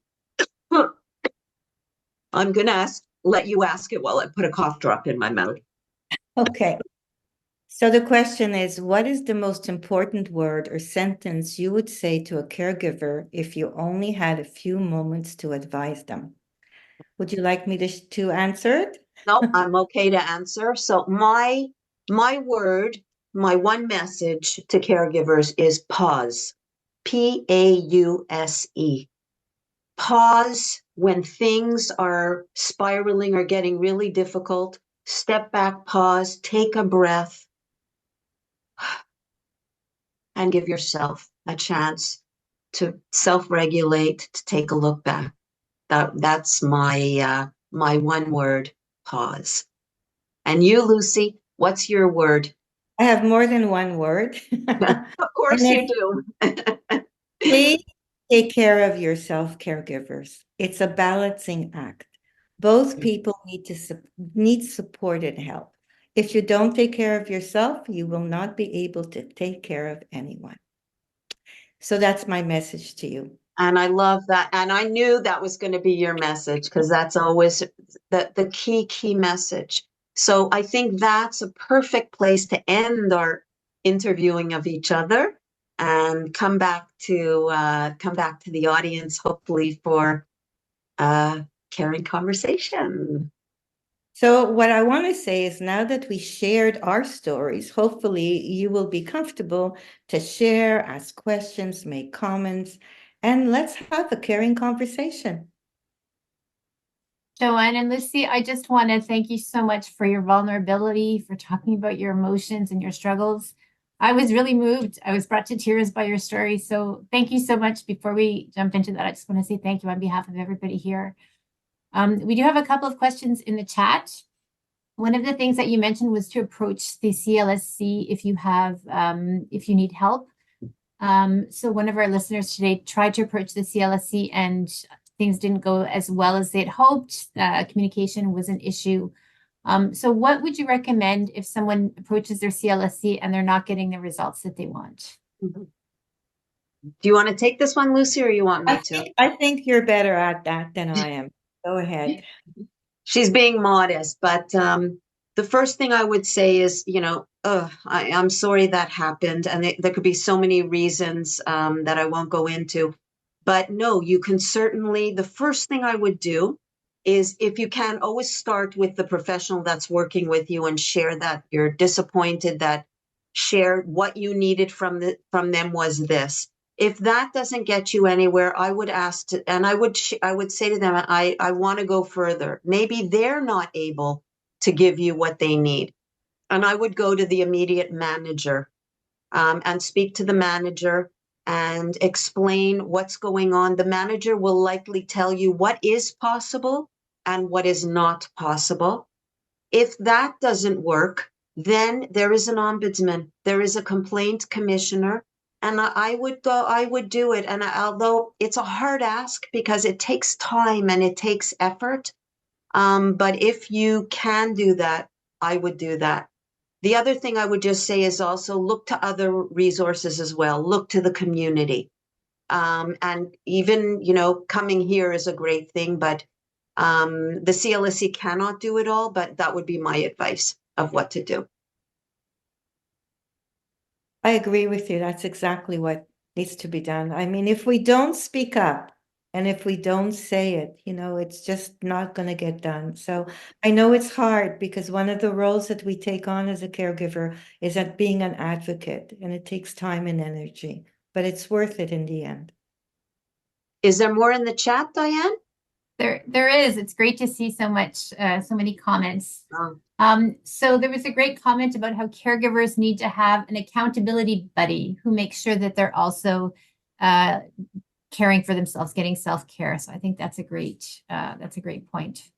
S3: I'm going to let you ask it while I put a cough drop in my mouth.
S2: Okay. So the question is, what is the most important word or sentence you would say to a caregiver if you only had a few moments to advise them? Would you like me to answer it?
S3: No, I'm okay to answer. So my word, my one message to caregivers is pause. Pause. Pause when things are spiraling or getting really difficult. Step back, pause, take a breath, and give yourself a chance to self-regulate, to take a look back. That's my one word, pause. And you, Lucy, what's your word?
S2: I have more than one word.
S3: Of course you do.
S2: Please take care of yourself, caregivers. It's a balancing act. Both people need support and help. If you don't take care of yourself, you will not be able to take care of anyone. So that's my message to you.
S3: And I love that. And I knew that was going to be your message, because that's always the key message. So I think that's a perfect place to end our interviewing of each other and come back to the audience, hopefully for caring conversation.
S2: So what I want to say is, now that we shared our stories, hopefully you will be comfortable to share, ask questions, make comments, and let's have a caring conversation.
S1: Joanne and Lucy, I just want to thank you so much for your vulnerability, for talking about your emotions and your struggles. I was really moved. I was brought to tears by your story. So thank you so much. Before we jump into that, I just want to say thank you on behalf of everybody here. We do have a couple of questions in the chat. One of the things that you mentioned was to approach the CLSC if you have, if you need help. So one of our listeners today tried to approach the CLSC and things didn't go as well as they'd hoped. Communication was an issue. So what would you recommend if someone approaches their CLSC and they're not getting the results that they want?
S3: Do you want to take this one, Lucy, or you want me to?
S2: I think you're better at that than I am. Go ahead.
S3: She's being modest, but the first thing I would say is, I'm sorry that happened, and there could be so many reasons that I won't go into. But no, you can certainly, the first thing I would do is, if you can, always start with the professional that's working with you and share that you're disappointed, that share what you needed from them was this. If that doesn't get you anywhere, I would ask to, and I would say to them, I want to go further. Maybe they're not able to give you what they need. And I would go to the immediate manager and speak to the manager and explain what's going on. The manager will likely tell you what is possible and what is not possible. If that doesn't work, then there is an ombudsman, there is a complaint commissioner, and I would do it. And although it's a hard ask because it takes time and it takes effort, but if you can do that, I would do that. The other thing I would just say is also look to other resources as well. Look to the community. And even, coming here is a great thing, but the CLSC cannot do it all, but that would be my advice of what to do.
S2: I agree with you. That's exactly what needs to be done. I mean, if we don't speak up and if we don't say it, it's just not going to get done. So I know it's hard, because one of the roles that we take on as a caregiver is at being an advocate, and it takes time and energy, but it's worth it in the end.
S3: Is there more in the chat, Diane?
S1: There is. It's great to see so many comments.
S3: Oh.
S1: So there was a great comment about how caregivers need to have an accountability buddy who makes sure that they're also caring for themselves, getting self-care. So I think that's a great point.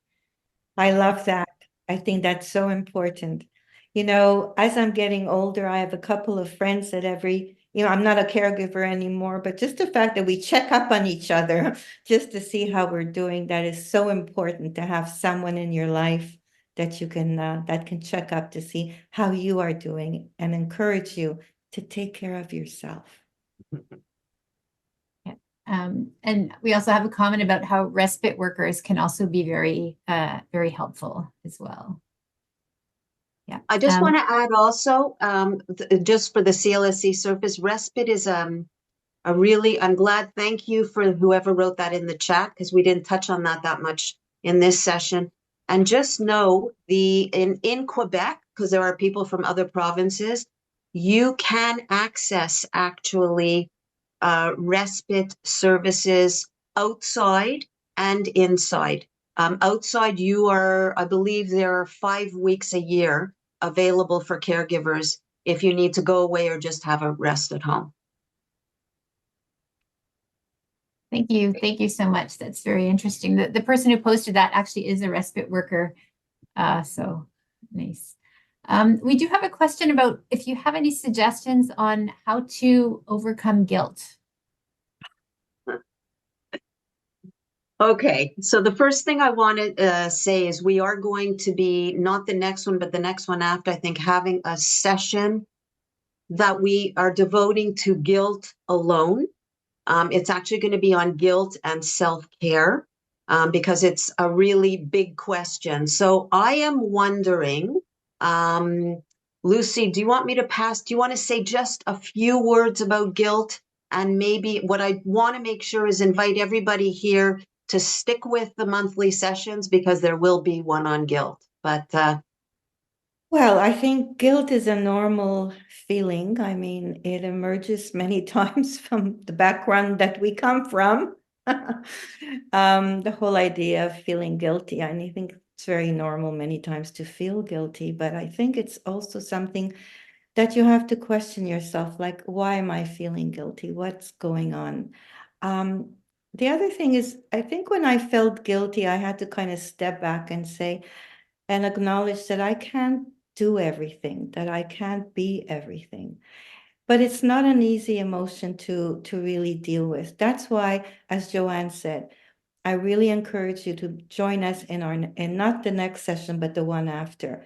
S2: I love that. I think that's so important. As I'm getting older, I have a couple of friends that I'm not a caregiver anymore, but just the fact that we check up on each other just to see how we're doing, that is so important, to have someone in your life that you can that can check up to see how you are doing and encourage you to take care of yourself.
S1: Yeah. And we also have a comment about how respite workers can also be very, very helpful as well. Yeah.
S3: I just want to add also, just for the CLSC service, respite is I'm glad, thank you for whoever wrote that in the chat, because we didn't touch on that much in this session. And just know in Quebec, because there are people from other provinces, you can access actually respite services outside and inside. Outside, I believe there are 5 weeks a year available for caregivers if you need to go away or just have a rest at home.
S1: Thank you. Thank you so much. That's very interesting. The person who posted that actually is a respite worker. So nice. We do have a question about if you have any suggestions on how to overcome guilt.
S3: Okay, so the first thing I want to say is we are going to be, not the next one, but the next one after, I think, having a session that we are devoting to guilt alone. It's actually going to be on guilt and self-care because it's a really big question. So I am wondering, Lucy, do you want to say just a few words about guilt? And maybe what I want to make sure is invite everybody here to stick with the monthly sessions because there will be one on guilt. But
S2: Well, I think guilt is a normal feeling. I mean, it emerges many times from the background that we come from. The whole idea of feeling guilty, I think it's very normal many times to feel guilty, but I think it's also something that you have to question yourself, like, why am I feeling guilty? What's going on? The other thing is, I think when I felt guilty, I had to kind of step back and say, and acknowledge that I can't do everything, that I can't be everything. But it's not an easy emotion to really deal with. That's why, as Joanne said, I really encourage you to join us in not the next session, but the one after,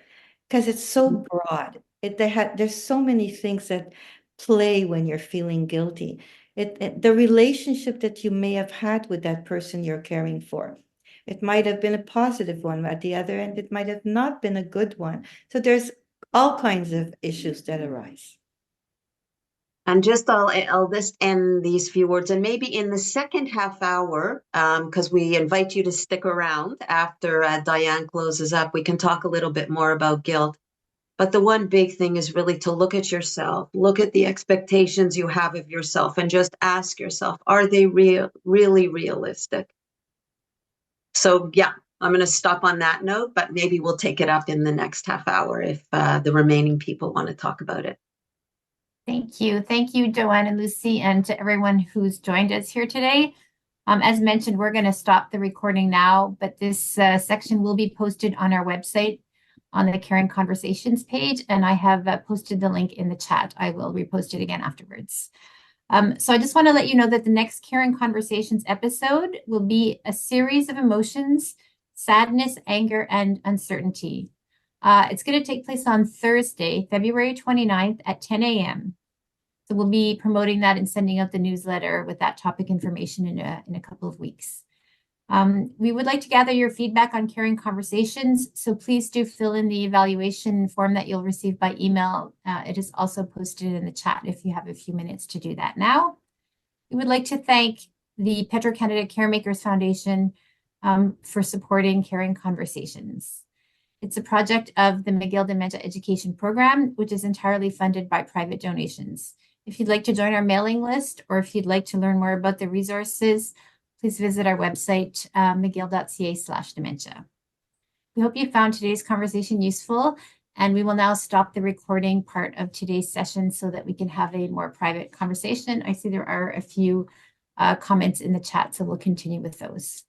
S2: because it's so broad. There's so many things that play when you're feeling guilty. The relationship that you may have had with that person you're caring for. It might have been a positive one. At the other end, it might have not been a good one. So there's all kinds of issues that arise.
S3: And just I'll just end these few words, and maybe in the second half hour, because we invite you to stick around after Diane closes up, we can talk a little bit more about guilt. But the one big thing is really to look at yourself, look at the expectations you have of yourself, and just ask yourself, are they really realistic? So yeah, I'm going to stop on that note, but maybe we'll take it up in the next half hour if the remaining people want to talk about it.
S1: Thank you. Thank you, Joanne and Lucy, and to everyone who's joined us here today. As mentioned, we're going to stop the recording now, but this section will be posted on our website on the Caring Conversations page, and I have posted the link in the chat. I will repost it again afterwards. So I just want to let you know that the next Caring Conversations episode will be a series of emotions, sadness, anger, and uncertainty. It's going to take place on Thursday, February 29th at 10 a.m. So we'll be promoting that and sending out the newsletter with that topic information in a couple of weeks. We would like to gather your feedback on Caring Conversations, so please do fill in the evaluation form that you'll receive by email. It is also posted in the chat if you have a few minutes to do that now. We would like to thank the Petro-Canada Caremakers Foundation for supporting Caring Conversations. It's a project of the McGill Dementia Education Program, which is entirely funded by private donations. If you'd like to join our mailing list, or if you'd like to learn more about the resources, please visit our website, mcgill.ca/dementia. We hope you found today's conversation useful, and we will now stop the recording part of today's session so that we can have a more private conversation. I see there are a few comments in the chat, so we'll continue with those.